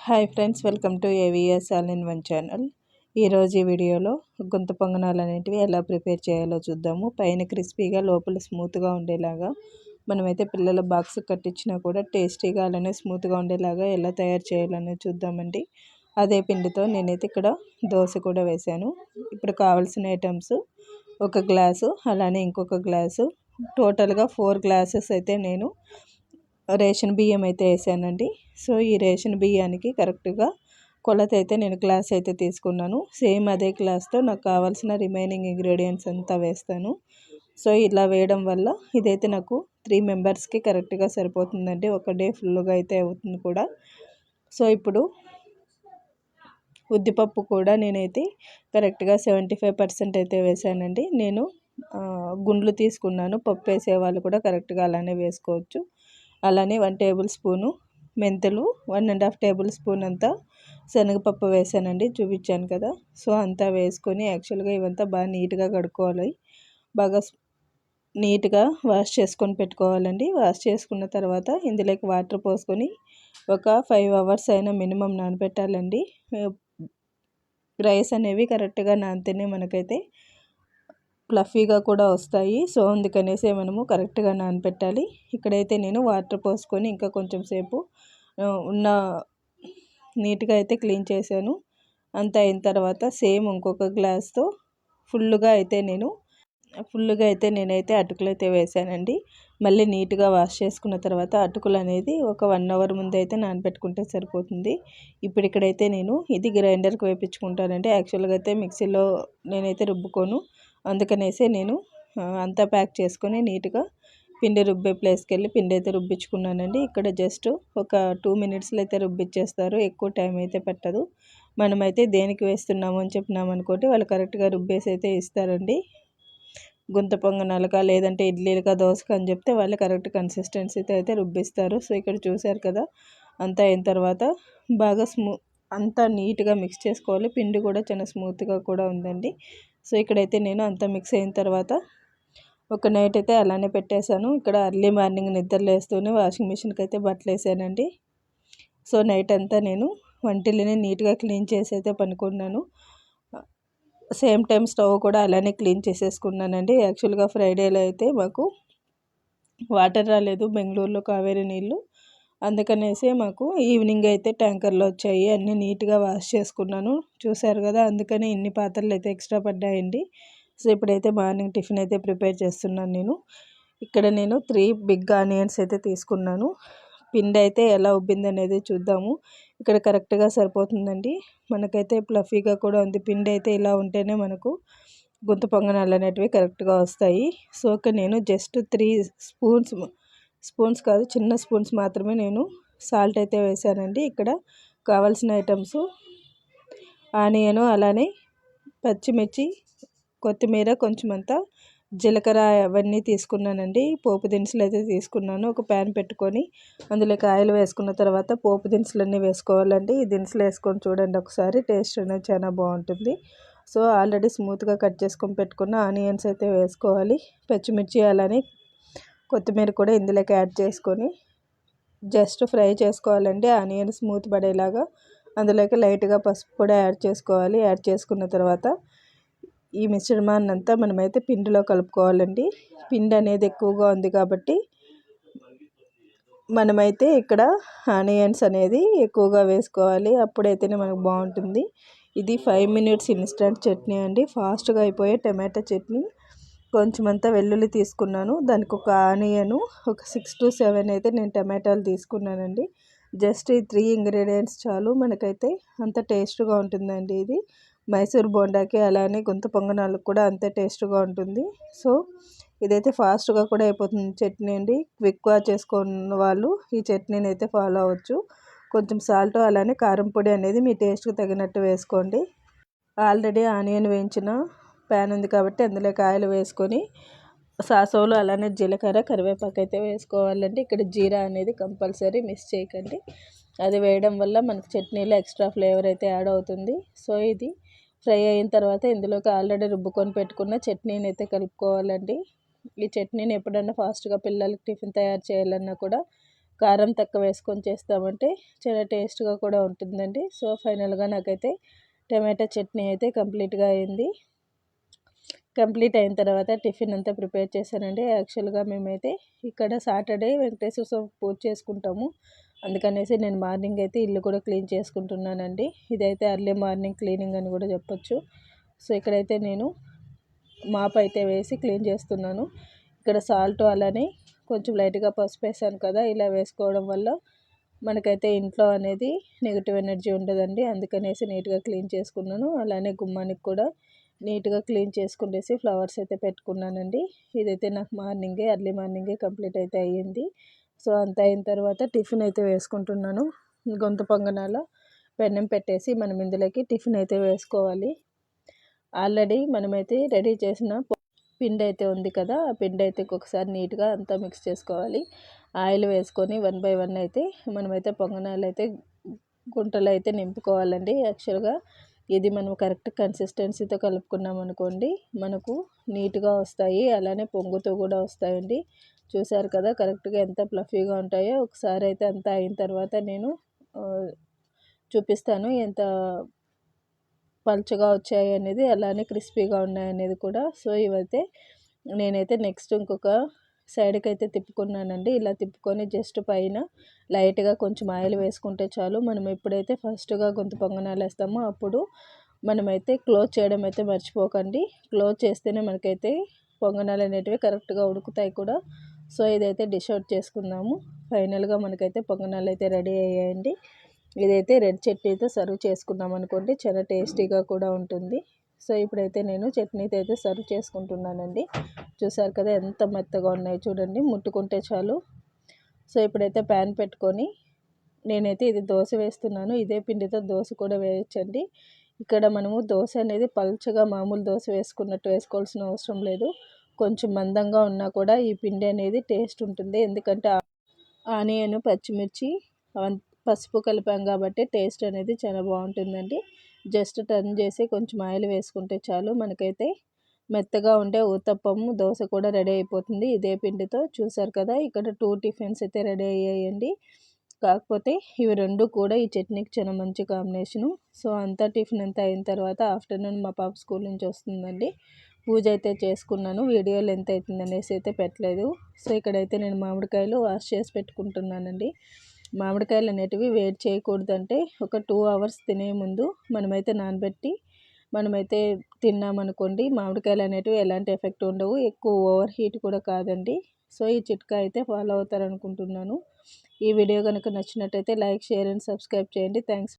Hi friends, welcome to AVS all in one channel. ఈరోజు ఈ వీడియోలో గుంత పొంగనాలు అనేటివి ఎలా ప్రిపేర్ చేయాలో చూద్దాము. పైన క్రిస్పీగా లోపల స్మూత్గా ఉండేలాగా మనమైతే పిల్లల బాక్స్ కట్టించినా కూడా టేస్టీగా అలానే స్మూత్గా ఉండేలాగా ఎలా తయారు చేయాలనేది చూద్దామండి. అదే పిండితో నేనైతే ఇక్కడ దోశ కూడా వేశాను. ఇప్పుడు కావాల్సిన ఐటమ్స్ ఒక గ్లాసు, అలానే ఇంకొక గ్లాసు, టోటల్గా 4 గ్లాసెస్ అయితే నేను రేషన్ బియ్యం అయితే వేసానండి. సో ఈ రేషన్ బియ్యానికి కరెక్ట్గా కొలత అయితే నేను గ్లాస్ అయితే తీసుకున్నాను. సేమ్ అదే గ్లాస్తో నాకు కావాల్సిన రిమైనింగ్ ఇంగ్రీడియంట్స్ అంతా వేస్తాను. సో ఇలా వేయడం వల్ల ఇదైతే నాకు 3 మెంబర్స్కి కరెక్ట్గా సరిపోతుందండి. ఒక డే ఫుల్గా అయితే అవుతుంది కూడా. సో ఇప్పుడు ఉద్దిపప్పు కూడా నేనైతే కరెక్ట్గా 75% అయితే వేసానండి. నేను గుండ్లు తీసుకున్నాను. పప్పు వేసే వాళ్ళు కూడా కరెక్ట్గా అలానే వేసుకోవచ్చు. అలానే 1 టేబుల్ స్పూను మెంతులు, 1.5 టేబుల్ స్పూన్ అంతా శనగపప్పు వేసానండి, చూపించాను కదా. సో అంతా వేసుకొని యాక్చువల్గా ఇవంతా బాగా నీట్గా కడుక్కోవాలి. బాగా నీట్గా వాష్ చేసుకొని పెట్టుకోవాలండి. వాష్ చేసుకున్న తర్వాత ఇందులోకి వాటర్ పోసుకొని ఒక 5 అవర్స్ అయినా మినిమం నానబెట్టాలండి. రైస్ అనేవి కరెక్ట్గా నానితేనే మనకైతే ఫ్లఫీగా కూడా వస్తాయి. సో అందుకనేసి మనము కరెక్ట్గా నానబెట్టాలి. ఇక్కడైతే నేను వాటర్ పోసుకొని ఇంకా కొంచెం సేపు ఉన్న నీట్గా అయితే క్లీన్ చేశాను. అంత అయిన తర్వాత సేమ్ ఇంకొక గ్లాస్తో ఫుల్గా అయితే నేనైతే అటుకులు అయితే వేసానండి. మళ్ళీ నీట్గా వాష్ చేసుకున్న తర్వాత అటుకులు అనేది ఒక 1 అవర్ ముందు అయితే నానబెట్టుకుంటే సరిపోతుంది. ఇప్పుడు ఇక్కడైతే నేను ఇది గ్రైండర్కి వేయించుకుంటానండి. యాక్చువల్గా అయితే మిక్సీలో నేనైతే రుబ్బుకోను. అందుకనేసి నేను అంతా ప్యాక్ చేసుకొని నీట్గా పిండి రుబ్బే ప్లేస్కి వెళ్ళి పిండి అయితే రుబ్బించుకున్నానండి. ఇక్కడ జస్ట్ ఒక 2 మినిట్స్లో అయితే రుబ్బిచ్చేస్తారు. ఎక్కువ టైం అయితే పట్టదు. మనమైతే దేనికి వేస్తున్నాము అని చెప్పినాము అనుకోండి, వాళ్ళు కరెక్ట్గా రుబ్బేసి అయితే ఇస్తారండి. గుంత పొంగనాలుగా లేదంటే ఇడ్లీలుగా దోశగా అని చెప్తే వాళ్ళు కరెక్ట్ కన్సిస్టెన్సీతో అయితే రుబ్బిస్తారు. సో ఇక్కడ చూసారు కదా, అంతా అయిన తర్వాత బాగా అంతా నీట్గా మిక్స్ చేసుకోవాలి. పిండి కూడా చాలా స్మూత్గా కూడా ఉందండి. సో ఇక్కడైతే నేను అంతా మిక్స్ అయిన తర్వాత ఒక నైట్ అయితే అలానే పెట్టేశాను. ఇక్కడ ఎర్లీ మార్నింగ్ నిద్రలేస్తూనే వాషింగ్ మిషన్కి అయితే బట్టలు వేసానండి. సో నైట్ అంతా నేను వంటిల్ని నీట్గా క్లీన్ చేసి అయితే పనుకున్నాను. సేమ్ టైం స్టవ్ కూడా అలానే క్లీన్ చేసేసుకున్నానండి. యాక్చువల్గా ఫ్రైడేలో అయితే మాకు వాటర్ రాలేదు బెంగళూరులో, కావేరీ నీళ్ళు. అందుకనేసి మాకు ఈవినింగ్ అయితే ట్యాంకర్లో వచ్చాయి. అన్నీ నీట్గా వాష్ చేసుకున్నాను. చూసారు కదా, అందుకని ఇన్ని పాత్రలు అయితే ఎక్స్ట్రా పడ్డాయండి. సో ఇప్పుడైతే మార్నింగ్ టిఫిన్ అయితే ప్రిపేర్ చేస్తున్నాను నేను. ఇక్కడ నేను 3 బిగ్ ఆనియన్స్ అయితే తీసుకున్నాను. పిండి అయితే ఎలా ఉబ్బింది అనేది చూద్దాము. ఇక్కడ కరెక్ట్గా సరిపోతుందండి. మనకైతే ఫ్లఫీగా కూడా ఉంది. పిండి అయితే ఇలా ఉంటేనే మనకు గుంత పొంగనాలు అనేటివి కరెక్ట్గా వస్తాయి. సో నేను జస్ట్ 3 స్పూన్స్ కాదు, చిన్న స్పూన్స్ మాత్రమే నేను సాల్ట్ అయితే వేసానండి. ఇక్కడ కావాల్సిన ఐటమ్స్ ఆనియను, అలానే పచ్చిమిర్చి, కొత్తిమీర, కొంచెం అంతా జీలకర్ర అవన్నీ తీసుకున్నానండి. పోపు దినుసులు అయితే తీసుకున్నాను. ఒక ప్యాన్ పెట్టుకొని అందులోకి ఆయిల్ వేసుకున్న తర్వాత పోపు దినుసులన్నీ వేసుకోవాలండి. ఈ దినుసులు వేసుకొని చూడండి ఒకసారి, టేస్ట్ అనేది చాలా బాగుంటుంది. సో ఆల్రెడీ స్మూత్గా కట్ చేసుకొని పెట్టుకున్న ఆనియన్స్ అయితే వేసుకోవాలి. పచ్చిమిర్చి అలానే కొత్తిమీర కూడా ఇందులోకి యాడ్ చేసుకొని జస్ట్ ఫ్రై చేసుకోవాలండి. ఆనియన్ స్మూత్ పడేలాగా అందులోకి లైట్గా పసుపు కూడా యాడ్ చేసుకోవాలి. యాడ్ చేసుకున్న తర్వాత ఈ మిశ్రమాన్ని అంతా మనమైతే పిండిలో కలుపుకోవాలండి. పిండి అనేది ఎక్కువగా ఉంది కాబట్టి మనమైతే ఇక్కడ ఆనియన్స్ అనేది ఎక్కువగా వేసుకోవాలి. అప్పుడైతేనే మనకు బాగుంటుంది. ఇది 5 మినిట్స్ ఇన్స్టెంట్ చట్నీ అండి, ఫాస్ట్గా అయిపోయే టమాటా చట్నీ. కొంచెం అంతా వెల్లుల్లి తీసుకున్నాను. దానికి ఒక ఆనియను, ఒక 6 to 7 అయితే నేను టమాటాలు తీసుకున్నానండి. జస్ట్ ఈ 3 ఇంగ్రీడియంట్స్ చాలు, మనకైతే అంత టేస్ట్గా ఉంటుందండి. ఇది మైసూర్ బోండాకి అలానే గుంత పొంగనాలకు కూడా అంతే టేస్ట్గా ఉంటుంది. సో ఇదైతే ఫాస్ట్గా కూడా అయిపోతుంది చట్నీ అండి. క్విక్గా చేసుకున్న వాళ్ళు ఈ చట్నీని అయితే ఫాలో అవ్వచ్చు. కొంచెం సాల్ట్ అలానే కారం పొడి అనేది మీ టేస్ట్కి తగినట్టు వేసుకోండి. ఆల్రెడీ ఆనియన్ వేయించిన ప్యాన్ ఉంది కాబట్టి అందులోకి ఆయిల్ వేసుకొని సాసోలు అలానే జీలకర్ర, కరివేపాకు అయితే వేసుకోవాలండి. ఇక్కడ జీరా అనేది కంపల్సరీ మిస్ చేయకండి. అది వేయడం వల్ల మనకు చట్నీలో ఎక్స్ట్రా ఫ్లేవర్ అయితే యాడ్ అవుతుంది. సో ఇది ఫ్రై అయిన తర్వాత ఇందులోకి ఆల్రెడీ రుబ్బుకొని పెట్టుకున్న చట్నీని అయితే కలుపుకోవాలండి. ఈ చట్నీని ఎప్పుడన్నా ఫాస్ట్గా పిల్లలకి టిఫిన్ తయారు చేయాలన్నా కూడా కారం తక్కువ వేసుకొని చేస్తామంటే చాలా టేస్ట్గా కూడా ఉంటుందండి. సో ఫైనల్గా నాకైతే టమాటా చట్నీ అయితే కంప్లీట్గా అయింది. కంప్లీట్ అయిన తర్వాత టిఫిన్ అంతా ప్రిపేర్ చేశానండి. యాక్చువల్గా మేమైతే ఇక్కడ సాటర్డే వెంకటేశ్వర స్వామి పూజ చేసుకుంటాము. అందుకనేసి నేను మార్నింగ్ అయితే ఇల్లు కూడా క్లీన్ చేసుకుంటున్నానండి. ఇదైతే అర్లీ మార్నింగ్ క్లీనింగ్ అని కూడా చెప్పొచ్చు. సో ఇక్కడైతే నేను మాప్ అయితే వేసి క్లీన్ చేస్తున్నాను. ఇక్కడ సాల్ట్ అలానే కొంచెం లైట్గా పసుపు వేసాను కదా, ఇలా వేసుకోవడం వల్ల మనకైతే ఇంట్లో అనేది నెగిటివ్ ఎనర్జీ ఉండదండి. అందుకనేసి నీట్గా క్లీన్ చేసుకున్నాను. అలానే గుమ్మానికి కూడా నీట్గా క్లీన్ చేసుకునేసి ఫ్లవర్స్ అయితే పెట్టుకున్నానండి. ఇదైతే నాకు మార్నింగే అర్లీ మార్నింగే కంప్లీట్ అయితే అయ్యింది. సో అంత అయిన తర్వాత టిఫిన్ అయితే వేసుకుంటున్నాను. గొంతు పొంగనాల పెన్నం పెట్టేసి మనం ఇందులోకి టిఫిన్ అయితే వేసుకోవాలి. ఆల్రెడీ మనమైతే రెడీ చేసిన పిండి అయితే ఉంది కదా, ఆ పిండి అయితే ఒకసారి నీట్గా అంతా మిక్స్ చేసుకోవాలి. ఆయిల్ వేసుకొని 1 బై 1 అయితే మనమైతే పొంగనాలు అయితే గుంటలు అయితే నింపుకోవాలండి. యాక్చువల్గా ఇది మనం కరెక్ట్ కన్సిస్టెన్సీతో కలుపుకున్నాం అనుకోండి మనకు నీట్గా వస్తాయి, అలానే పొంగుతూ కూడా వస్తాయండి. చూసారు కదా కరెక్ట్గా ఎంత ఫ్లఫీగా ఉంటాయో. ఒకసారి అయితే అంతా అయిన తర్వాత నేను చూపిస్తాను ఎంత పలుచగా వచ్చాయి అనేది, అలానే క్రిస్పీగా ఉన్నాయి అనేది కూడా. సో ఇవైతే నేనైతే నెక్స్ట్ ఇంకొక సైడ్కి అయితే తిప్పుకున్నానండి. ఇలా తిప్పుకొని జస్ట్ పైన లైట్గా కొంచెం ఆయిల్ వేసుకుంటే చాలు. మనం ఎప్పుడైతే ఫస్ట్గా గొంతు పొంగనాలు వేస్తామో అప్పుడు మనమైతే క్లోజ్ చేయడం అయితే మర్చిపోకండి. క్లోజ్ చేస్తేనే మనకైతే పొంగనాలు అనేటివి కరెక్ట్గా ఉడుకుతాయి కూడా. సో ఇదైతే డిష్ అవుట్ చేసుకుందాము. ఫైనల్గా మనకైతే పొంగనాలు అయితే రెడీ అయ్యాయండి. ఇదైతే రెడ్ చట్నీతో సర్వ్ చేసుకున్నాం అనుకోండి, చాలా టేస్టీగా కూడా ఉంటుంది. సో ఇప్పుడైతే నేను చట్నీతో అయితే సర్వ్ చేసుకుంటున్నానండి. చూసారు కదా ఎంత మెత్తగా ఉన్నాయి చూడండి, ముట్టుకుంటే చాలు. సో ఇప్పుడైతే ప్యాన్ పెట్టుకొని నేనైతే ఇది దోశ వేస్తున్నాను. ఇదే పిండితో దోశ కూడా వేయచ్చండి. ఇక్కడ మనము దోశ అనేది పల్చగా మామూలు దోశ వేసుకున్నట్టు వేసుకోవాల్సిన అవసరం లేదు. కొంచెం మందంగా ఉన్నా కూడా ఈ పిండి అనేది టేస్ట్ ఉంటుంది. ఎందుకంటే ఆనియన్, పచ్చిమిర్చి, పసుపు కలిపాం కాబట్టి టేస్ట్ అనేది చాలా బాగుంటుందండి. జస్ట్ టర్న్ చేసి కొంచెం ఆయిల్ వేసుకుంటే చాలు. మనకైతే మెత్తగా ఉండే ఊతప్పము దోశ కూడా రెడీ అయిపోతుంది ఇదే పిండితో. చూసారు కదా ఇక్కడ 2 టిఫిన్స్ అయితే రెడీ అయ్యాయండి. కాకపోతే ఇవి రెండు కూడా ఈ చట్నీకి చాలా మంచి కాంబినేషను. సో అంతా టిఫిన్ అంతా అయిన తర్వాత ఆఫ్టర్నూన్ మా పాప స్కూల్ నుంచి వస్తుందండి. పూజ అయితే చేసుకున్నాను. వీడియో లెంత్ అవుతుంది అనేసి అయితే పెట్టలేదు. సో ఇక్కడైతే నేను మామిడికాయలు వాష్ చేసి పెట్టుకుంటున్నానండి. మామిడికాయలు అనేటివి వేడి చేయకూడదంటే ఒక 2 అవర్స్ తినే ముందు మనమైతే నానబెట్టి మనమైతే తిన్నామనుకోండి మామిడికాయలు అనేటివి ఎలాంటి ఎఫెక్ట్ ఉండవు, ఎక్కువ ఓవర్ హీట్ కూడా కాదండి. సో ఈ చిట్కా అయితే ఫాలో అవుతారనుకుంటున్నాను. ఈ వీడియో కనుక నచ్చినట్టయితే లైక్, షేర్ అండ్ సబ్స్క్రైబ్ చేయండి. థ్యాంక్స్.